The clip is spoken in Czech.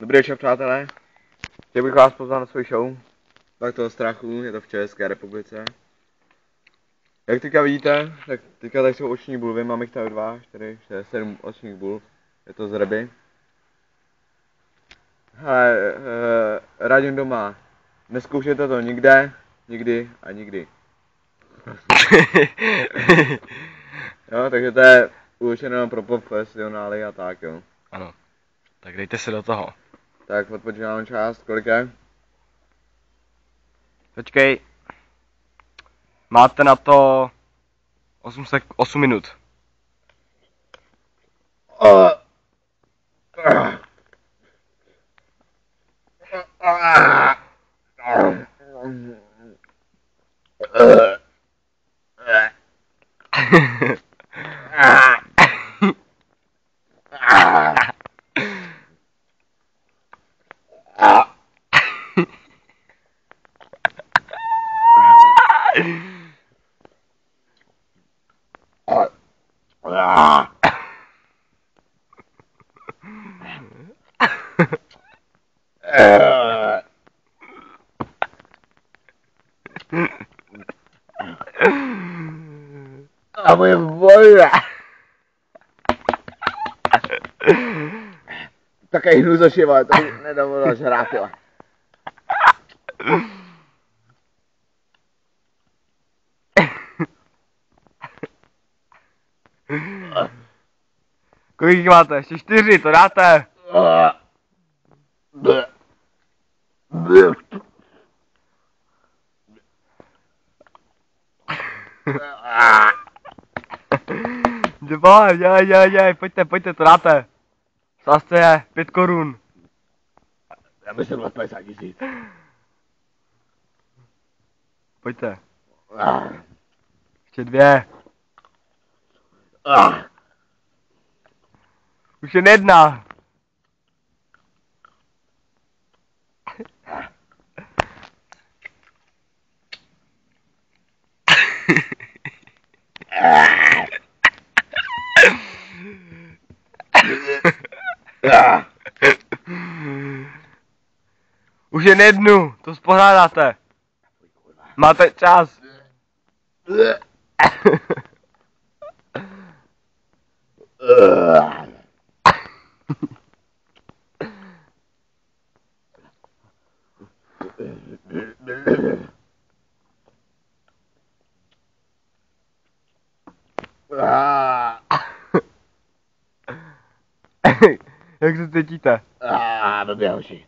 Dobrý večer, přátelé. Chtěl bych vás pozvat na svůj show. Tak toho strachu, je to v České republice. Jak teďka vidíte, tak teďka tady jsou oční bulvy, mám jich tady 2, 4, 6, 7 očních bulv. Je to z ryby. Hele, radím doma, neskoušejte to nikde, nikdy a nikdy. Jo, takže to je určeno pro profesionály a tak, jo. Ano, tak dejte se do toho. Tak odpočívám část, kolik je? Počkej. Máte na to 8 minut. A moje vole! Také hnu za šiva, to mi nedovolila žrát, jo. Kolik jich máte? Ještě 4, to dáte? Dělej, pojďte, to dáte. Sázce je 5 korun. Já bych se byl 50 000. Pojďte. Ještě 2. Už jen 1. Už jen 1, to spořádáte. Máte čas. Jak se cítíte? Blbě, hoši.